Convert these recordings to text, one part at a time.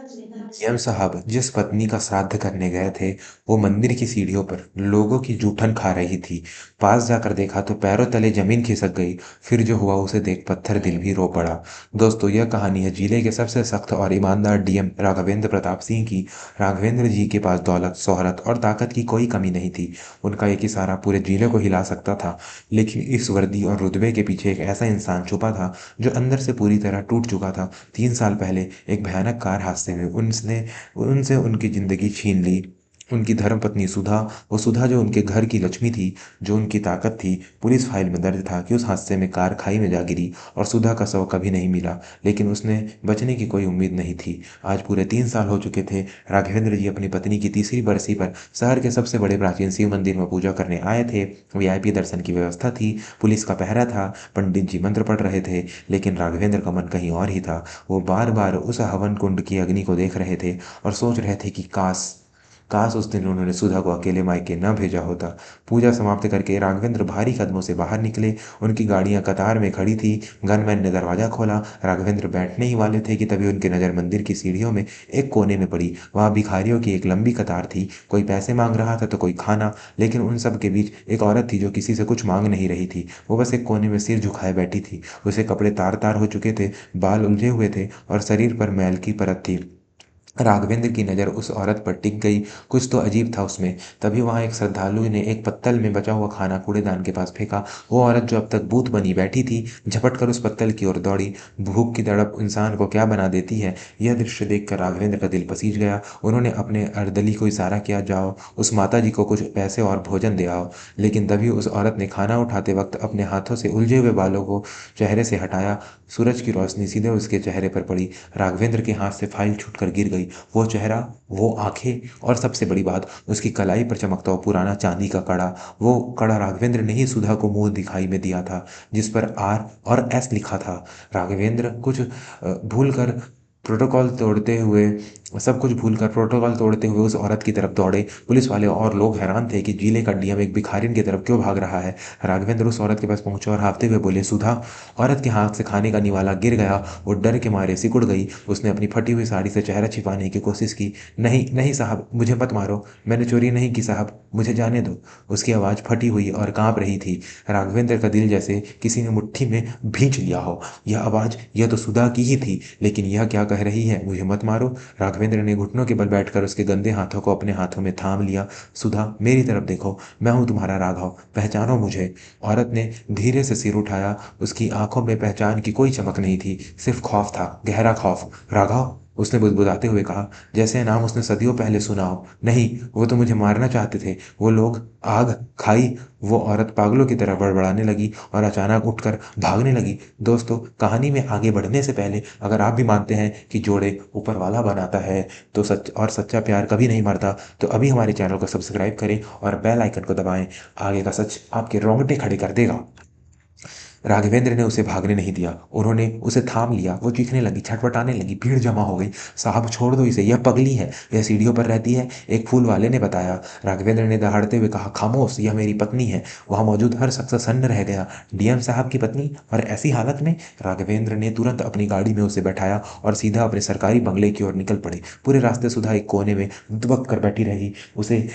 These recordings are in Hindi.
एम साहब जिस पत्नी का श्राद्ध करने गए थे वो मंदिर की सीढ़ियों पर लोगों की जूठन खा रही थी। पास जाकर देखा तो पैरों तले जमीन खिसक गई। फिर जो हुआ उसे देख पत्थर दिल भी रो पड़ा। दोस्तों, यह कहानी है जिले के सबसे सख्त और ईमानदार डीएम राघवेंद्र प्रताप सिंह की। राघवेंद्र जी के पास दौलत, शोहरत और ताकत की कोई कमी नहीं थी। उनका एक इशारा पूरे जिले को हिला सकता था। लेकिन इस वर्दी और रुतबे के पीछे एक ऐसा इंसान छुपा था जो अंदर से पूरी तरह टूट चुका था। 3 साल पहले एक भयानक कार हादसे में उसने उनसे उनकी जिंदगी छीन ली। उनकी धर्मपत्नी सुधा, वो सुधा जो उनके घर की लक्ष्मी थी, जो उनकी ताकत थी। पुलिस फाइल में दर्ज था कि उस हादसे में कार खाई में जा गिरी और सुधा का शव कभी नहीं मिला। लेकिन उसने बचने की कोई उम्मीद नहीं थी। आज पूरे 3 साल हो चुके थे। राघवेंद्र जी अपनी पत्नी की तीसरी बरसी पर शहर के सबसे बड़े प्राचीन शिव मंदिर में पूजा करने आए थे। वीआईपी दर्शन की व्यवस्था थी, पुलिस का पहरा था, पंडित जी मंत्र पढ़ रहे थे। लेकिन राघवेंद्र का मन कहीं और ही था। वो बार बार उस हवन कुंड की अग्नि को देख रहे थे और सोच रहे थे कि काश काश उस दिन उन्होंने सुधा को अकेले मायके न भेजा होता। पूजा समाप्त करके राघवेंद्र भारी कदमों से बाहर निकले। उनकी गाड़ियां कतार में खड़ी थी। गनमैन ने दरवाजा खोला। राघवेंद्र बैठने ही वाले थे कि तभी उनकी नज़र मंदिर की सीढ़ियों में एक कोने में पड़ी। वहां भिखारियों की एक लंबी कतार थी। कोई पैसे मांग रहा था तो कोई खाना। लेकिन उन सब के बीच एक औरत थी जो किसी से कुछ मांग नहीं रही थी। वो बस एक कोने में सिर झुकाए बैठी थी। उसे कपड़े तार तार हो चुके थे, बाल उलझे हुए थे और शरीर पर मैल की परत थी। राघवेंद्र की नज़र उस औरत पर टिक गई। कुछ तो अजीब था उसमें। तभी वहां एक श्रद्धालु ने एक पत्तल में बचा हुआ खाना कूड़ेदान के पास फेंका। वो औरत जो अब तक भूत बनी बैठी थी, झपट कर उस पत्तल की ओर दौड़ी। भूख की तड़प इंसान को क्या बना देती है, यह दृश्य देखकर राघवेंद्र का दिल पसीज गया। उन्होंने अपने अर्दली को इशारा किया, जाओ उस माता जी को कुछ पैसे और भोजन दे आओ। लेकिन तभी उस औरत ने खाना उठाते वक्त अपने हाथों से उलझे हुए बालों को चेहरे से हटाया। सूरज की रोशनी सीधे उसके चेहरे पर पड़ी। राघवेंद्र के हाथ से फाइल छूटकर गिर गई। वो चेहरा, वो आंखें और सबसे बड़ी बात, उसकी कलाई पर चमकता हुआ पुराना चांदी का कड़ा। वो कड़ा राघवेंद्र ने ही सुधा को मुंह दिखाई में दिया था, जिस पर आर और एस लिखा था। राघवेंद्र कुछ भूल कर प्रोटोकॉल तोड़ते हुए सब कुछ भूलकर प्रोटोकॉल तोड़ते हुए उस औरत की तरफ दौड़े। पुलिस वाले और लोग हैरान थे कि जिले का डीएम एक भिखारिन की तरफ क्यों भाग रहा है। राघवेंद्र उस औरत के पास पहुंचे और हाँफते हुए बोले, सुधा। औरत के हाथ से खाने का निवाला गिर गया। वो डर के मारे सिकुड़ गई। उसने अपनी फटी हुई साड़ी से चेहरा छिपाने की कोशिश की। नहीं नहीं साहब, मुझे मत मारो, मैंने चोरी नहीं की साहब, मुझे जाने दो। उसकी आवाज़ फटी हुई और कांप रही थी। राघवेंद्र का दिल जैसे किसी ने मुट्ठी में भींच लिया हो। यह आवाज़, यह तो सुधा की ही थी, लेकिन यह क्या कह रही है, मुझे मत मारो। राघवेंद्र ने घुटनों के बल बैठकर उसके गंदे हाथों को अपने हाथों में थाम लिया। सुधा, मेरी तरफ देखो, मैं हूं तुम्हारा राघव, पहचानो मुझे। औरत ने धीरे से सिर उठाया। उसकी आंखों में पहचान की कोई चमक नहीं थी, सिर्फ खौफ था, गहरा खौफ। राघव, उसने बुदबुदाते हुए कहा, जैसे नाम उसने सदियों पहले सुना हो। नहीं, वो तो मुझे मारना चाहते थे, वो लोग, आग, खाई। वो औरत पागलों की तरह बड़बड़ाने लगी और अचानक उठकर भागने लगी। दोस्तों, कहानी में आगे बढ़ने से पहले अगर आप भी मानते हैं कि जोड़े ऊपर वाला बनाता है तो सच और सच्चा प्यार कभी नहीं मरता, तो अभी हमारे चैनल को सब्सक्राइब करें और बेल आइकन को दबाएं। आगे का सच आपके रोंगटे खड़े कर देगा। राघवेंद्र ने उसे भागने नहीं दिया। उन्होंने उसे थाम लिया। वो चीखने लगी, छटपटाने लगी, भीड़ जमा हो गई। साहब छोड़ दो इसे, यह पगली है, यह सीढ़ियों पर रहती है, एक फूल वाले ने बताया। राघवेंद्र ने दहाड़ते हुए कहा, खामोश, यह मेरी पत्नी है। वहां मौजूद हर शख्स सन्न रह गया। डीएम साहब की पत्नी, और ऐसी हालत में। राघवेंद्र ने तुरंत अपनी गाड़ी में उसे बैठाया और सीधा अपने सरकारी बंगले की ओर निकल पड़े। पूरे रास्ते सुधा एक कोने में दुबक कर बैठी रही, उसे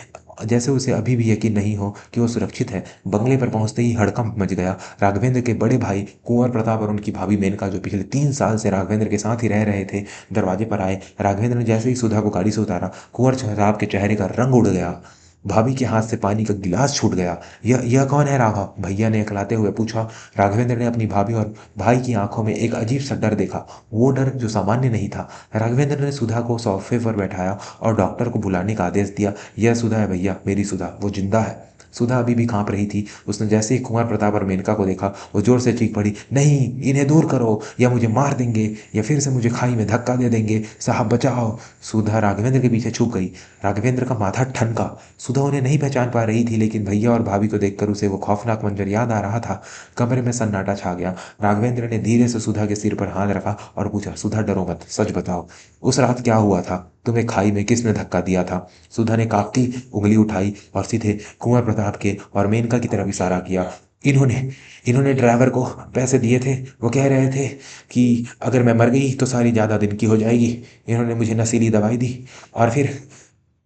जैसे उसे अभी भी यकीन नहीं हो कि वो सुरक्षित है। बंगले पर पहुंचते ही हड़कंप मच गया। राघवेंद्र के बड़े भाई कुंवर प्रताप और उनकी भाभी मेनका, जो पिछले 3 साल से राघवेंद्र के साथ ही रह रहे थे, दरवाजे पर आए। राघवेंद्र ने जैसे ही सुधा को गाड़ी से उतारा, कुंवर प्रताप के चेहरे का रंग उड़ गया। भाभी के हाथ से पानी का गिलास छूट गया। यह कौन है राघव, भैया ने इकलाते हुए पूछा। राघवेंद्र ने अपनी भाभी और भाई की आंखों में एक अजीब सा डर देखा, वो डर जो सामान्य नहीं था। राघवेंद्र ने सुधा को सोफे पर बैठाया और डॉक्टर को बुलाने का आदेश दिया। यह सुधा है भैया, मेरी सुधा, वो जिंदा है। सुधा अभी भी कांप रही थी। उसने जैसे ही कुंवर प्रताप और मेनका को देखा, वो जोर से चीख पड़ी, नहीं, इन्हें दूर करो, या मुझे मार देंगे, या फिर से मुझे खाई में धक्का दे देंगे, साहब बचाओ। सुधा राघवेंद्र के पीछे छुप गई। राघवेंद्र का माथा ठनका। सुधा उन्हें नहीं पहचान पा रही थी, लेकिन भैया और भाभी को देखकर उसे वो खौफनाक मंजर याद आ रहा था। कमरे में सन्नाटा छा गया। राघवेंद्र ने धीरे से सुधा के सिर पर हाथ रखा और पूछा, सुधा डरो मत, सच बताओ, उस रात क्या हुआ था, तुम्हें खाई में किसने धक्का दिया था। सुधा ने कांपती उंगली उठाई और सीधे कुंवर प्रताप के और मेनका की तरफ इशारा किया। इन्होंने इन्होंने ड्राइवर को पैसे दिए थे। वो कह रहे थे कि अगर मैं मर गई तो सारी जायदाद इनकी हो जाएगी। इन्होंने मुझे नशीली दवाई दी और फिर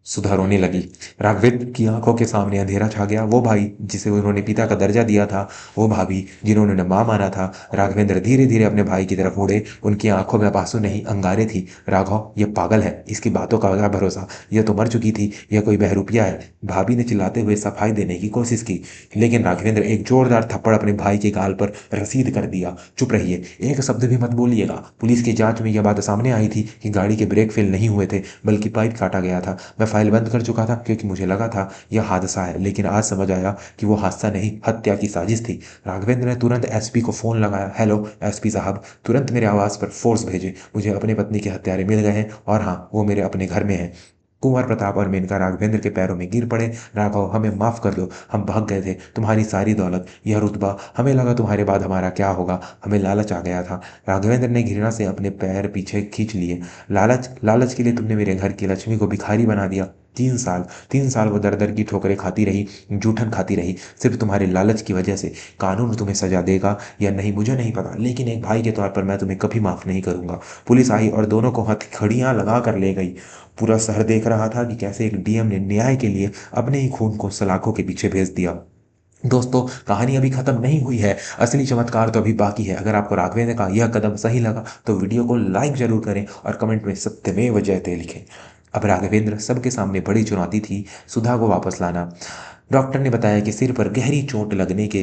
सुधा रोने लगी। राघवेंद्र की आंखों के सामने अंधेरा छा गया। वो भाई जिसे उन्होंने पिता का दर्जा दिया था, वो भाभी जिन्होंने उन्हें मां माना था। राघवेंद्र धीरे धीरे अपने भाई की तरफ मुड़े। उनकी आंखों में अब आंसू नहीं, अंगारे थी। राघव, ये पागल है, इसकी बातों का क्या भरोसा, यह तो मर चुकी थी, यह कोई बहरूपिया है। भाभी ने चिल्लाते हुए सफाई देने की कोशिश की, लेकिन राघवेंद्र एक जोरदार थप्पड़ अपने भाई के गाल पर रसीद कर दिया। चुप रहिए, एक शब्द भी मत बोलिएगा। पुलिस की जांच में यह बात सामने आई थी कि गाड़ी के ब्रेक फेल नहीं हुए थे, बल्कि पाइप काटा गया था। मैं फाइल बंद कर चुका था क्योंकि मुझे लगा था यह हादसा है, लेकिन आज समझ आया कि वो हादसा नहीं, हत्या की साजिश थी। राघवेंद्र ने तुरंत एसपी को फोन लगाया। हेलो एसपी साहब, तुरंत मेरे आवाज पर फोर्स भेजे। मुझे अपने पत्नी के हत्यारे मिल गए हैं और हाँ, वो मेरे अपने घर में हैं। कुंवर प्रताप और मेनका राघवेंद्र के पैरों में गिर पड़े। राघव, हमें माफ कर दो, हम भाग गए थे। तुम्हारी सारी दौलत, यह रुतबा, हमें लगा तुम्हारे बाद हमारा क्या होगा, हमें लालच आ गया था। राघवेंद्र ने घृणा से अपने पैर पीछे खींच लिए। लालच, लालच के लिए तुमने मेरे घर की लक्ष्मी को भिखारी बना दिया। 3 साल, 3 साल वो दर दर की ठोकरें खाती रही, जूठन खाती रही, सिर्फ तुम्हारे लालच की वजह से। कानून तुम्हें सजा देगा या नहीं मुझे नहीं पता, लेकिन एक भाई के तौर पर मैं तुम्हें कभी माफ नहीं करूंगा। पुलिस आई और दोनों को हथकड़ियां लगा कर ले गई। पूरा शहर देख रहा था कि कैसे एक डीएम ने न्याय के लिए अपने ही खून को सलाखों के पीछे भेज दिया। दोस्तों, कहानी अभी खत्म नहीं हुई है, असली चमत्कार तो अभी बाकी है। अगर आपको राघवेंद्र का यह कदम सही लगा तो वीडियो को लाइक जरूर करें और कमेंट में सत्यमेव जयते लिखें। अब राघवेंद्र सबके सामने बड़ी चुनौती थी, सुधा को वापस लाना। डॉक्टर ने बताया कि सिर पर गहरी चोट लगने के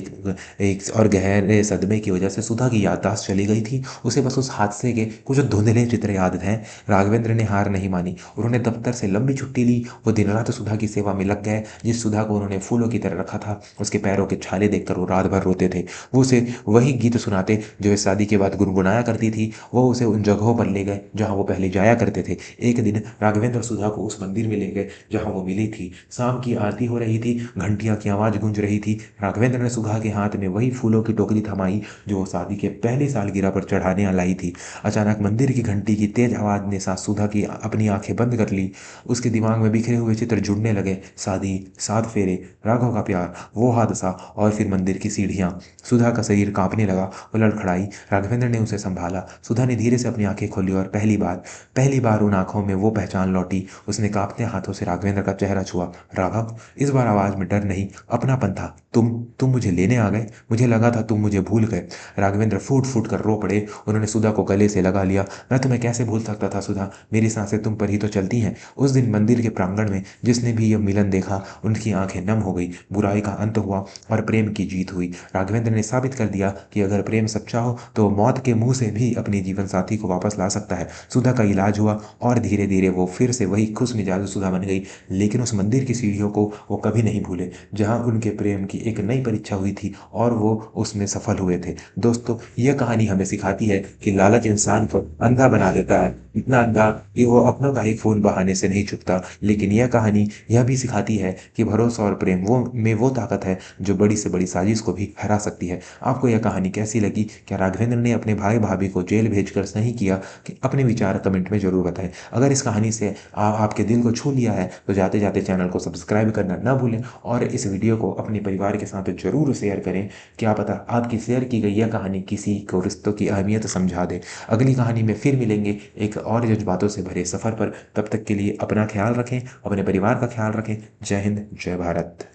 एक और गहरे सदमे की वजह से सुधा की याददाश्त चली गई थी। उसे बस उस हादसे के कुछ धुंधले चित्र याद हैं। राघवेंद्र ने हार नहीं मानी। उन्होंने दफ्तर से लंबी छुट्टी ली। वो दिन रात सुधा की सेवा में लग गए। जिस सुधा को उन्होंने फूलों की तरह रखा था, उसके पैरों के छाले देखकर वो रात भर रोते थे। वो उसे वही गीत सुनाते जो वे शादी के बाद गुनगुनाया करती थी। वो उसे उन जगहों पर ले गए जहाँ वो पहले जाया करते थे। एक दिन राघवेंद्र सुधा को उस मंदिर में ले गए जहाँ वो मिली थी। शाम की आरती हो रही थी, घंटियां की आवाज गूंज रही थी। राघवेंद्र ने सुधा के हाथ में वही फूलों की टोकरी थमाई जो वो शादी के पहली सालगिरह पर चढ़ाने लाई थी। अचानक मंदिर की घंटी की तेज आवाज ने साथ सुधा की अपनी आंखें बंद कर ली। उसके दिमाग में बिखरे हुए चित्र जुड़ने लगे। शादी, 7 फेरे, राघव का प्यार, वो हादसा और फिर मंदिर की सीढ़ियां। सुधा का शरीर कांपने लगा। वो लड़खड़ाई। राघवेंद्र ने उसे संभाला। सुधा ने धीरे से अपनी आंखें खोली और पहली बार उन आंखों में वो पहचान लौटी। उसने कांपते हाथों से राघवेंद्र का चेहरा छुआ। राघव, इस बार आवाज में डर नहीं, अपनापन था। तुम मुझे लेने आ गए, मुझे लगा था तुम मुझे भूल गए। राघवेंद्र फूट फूट कर रो पड़े। उन्होंने सुधा को गले से लगा लिया। मैं तुम्हें कैसे भूल सकता था सुधा, मेरी सांसें तुम पर ही तो चलती हैं। उस दिन मंदिर के प्रांगण में जिसने भी यह मिलन देखा, उनकी आंखें नम हो गई। बुराई का अंत हुआ और प्रेम की जीत हुई। राघवेंद्र ने साबित कर दिया कि अगर प्रेम सच्चा हो तो मौत के मुंह से भी अपने जीवन साथी को वापस ला सकता है। सुधा का इलाज हुआ और धीरे धीरे वो फिर से वही खुश मिजाज सुधा बन गई। लेकिन उस मंदिर की सीढ़ियों को वो कभी नहीं भूले जहां उनके प्रेम की एक नई परीक्षा हुई थी और वो उसमें सफल हुए थे। दोस्तों, यह कहानी हमें सिखाती है कि लालच इंसान को अंधा बना देता है, इतना अंधा कि वो अपनों का ही खून बहाने से नहीं चुकता। लेकिन यह कहानी यह भी सिखाती है कि भरोसा और प्रेम वो ताकत है जो बड़ी से बड़ी साजिश को भी हरा सकती है। आपको यह कहानी कैसी लगी? क्या राघवेंद्र ने अपने भाई भाभी को जेल भेजकर सही किया? कि अपने विचार कमेंट में जरूर बताएं। अगर इस कहानी से आपके दिल को छू लिया है तो जाते जाते चैनल को सब्सक्राइब करना ना भूलें और इस वीडियो को अपने परिवार के साथ जरूर शेयर करें। क्या पता आपकी शेयर की गई यह कहानी किसी को रिश्तों की अहमियत समझा दे। अगली कहानी में फिर मिलेंगे एक और जज्बातों से भरे सफर पर। तब तक के लिए अपना ख्याल रखें, अपने परिवार का ख्याल रखें। जय हिंद, जय भारत।